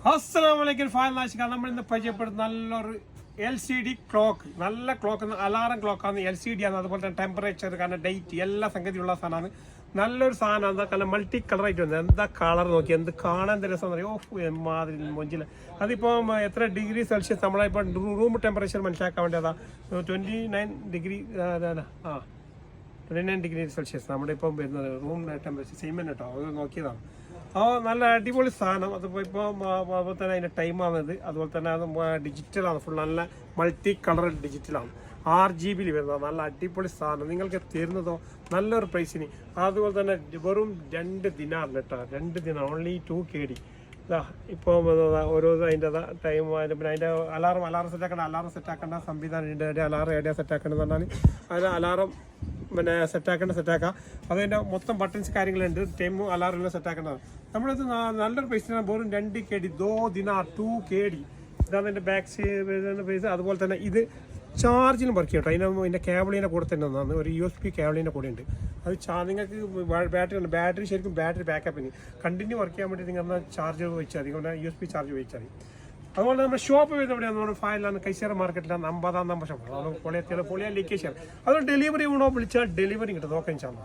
അസ്സലാമലൈക്കും ഫാൻ നാശിക്കാൻ നമ്മൾ ഇന്ന് പരിചയപ്പെടുന്ന നല്ലൊരു LCD ക്ലോക്ക്. നല്ല ക്ലോക്ക്, അലാറം ക്ലോക്കാണ്. LCD ആണ്. അതുപോലെ തന്നെ ടെമ്പറേച്ചർ, കാരണം ഡേറ്റ്, എല്ലാ സംഗതിയുള്ള സാധനമാണ്. നല്ലൊരു സാധനം. എന്താ കാരണം മൾട്ടി കളറായിട്ട് വന്നത്. എന്താ കളർ നോക്കി, എന്ത് കാണാൻ എന്ത് രസം അറിയോ. എമ്മാതിരി മൊഞ്ചില്ല. അതിപ്പോൾ എത്ര ഡിഗ്രി സെൽഷ്യസ് നമ്മളിപ്പോൾ റൂം ടെമ്പറേച്ചർ മനസ്സിലാക്കാൻ വേണ്ടി അതാ 29 ഡിഗ്രി 29 ഡിഗ്രി സെൽഷ്യസ് നമ്മുടെ ഇപ്പം വരുന്നത് റൂം ടെമ്പറേച്ചർ. സെയിം തന്നെ കേട്ടോ, അത് നോക്കിയതാണ്. നല്ല അടിപൊളി സാധനം. അതിപ്പോൾ അതുപോലെ തന്നെ അതിൻ്റെ ടൈമാണത്. അതുപോലെ തന്നെ അത് ഡിജിറ്റലാണ്, ഫുൾ നല്ല മൾട്ടി കളർ ഡിജിറ്റലാണ്. RGB വരുന്നത് നല്ല അടിപൊളി സാധനം. നിങ്ങൾക്ക് തരുന്നതോ നല്ലൊരു പ്രൈസിന്. അതുപോലെ തന്നെ വെറും 2 ദിനാറിന് കേട്ടോ, 2 ദിനാർ, ഓൺലി 2 KD. ഇതാ ഇപ്പോൾ ഓരോ അതിൻ്റെ ടൈം, പിന്നെ അതിൻ്റെ അലാറം സെറ്റാക്കേണ്ട സംവിധാനം ഉണ്ട്. അതിൻ്റെ അലാറം എവിടെയാണ് സെറ്റാക്കേണ്ടത് പറഞ്ഞാൽ അതിന് അലാറം പിന്നെ സെറ്റാക്കാം. അതിൻ്റെ മൊത്തം ബട്ടൺസ് കാര്യങ്ങളുണ്ട്. ടൈമും അലാറം എല്ലാം സെറ്റാക്കേണ്ടതാണ്. നമ്മളിത് നല്ലൊരു പൈസ വെറും 2 KD, 2 ദിനാർ 2 KD. ഇതാണ് എൻ്റെ ബാക്ക് പൈസ. അതുപോലെ തന്നെ ഇത് ചാർജിലും വർക്ക് ചെയ്യും കേട്ടോ. അതിൻ്റെ കേബിളിൻ്റെ കൂടെ തന്നെ ഒന്നാണ്, ഒരു USB കേബിളിൻ്റെ കൂടെ ഉണ്ട്. അത് നിങ്ങൾക്ക് ബാറ്ററി ശരിക്കും ബാറ്ററി ബാക്കപ്പിന് കണ്ടിന്യൂ വർക്ക് ചെയ്യാൻ വേണ്ടി നിങ്ങൾ ചാർജ് വെച്ചാൽ മതി, USB ചാർജ് വെച്ചാൽ മതി. അതുപോലെ നമ്മുടെ ഷോപ്പ് വരുന്നത് എവിടെയാണ്? നമ്മുടെ ഫയലാണ് കൈസേറ മാർക്കറ്റിലാണ്, 50-ാം നമ്പർ ഷോപ്പ്. പൊളിയ ലീക്കേജ്. അതുകൊണ്ട് ഡെലിവറി വേണോ വിളിച്ചാൽ ഡെലിവറി കിട്ടും. നോക്കാൻ ചാൽ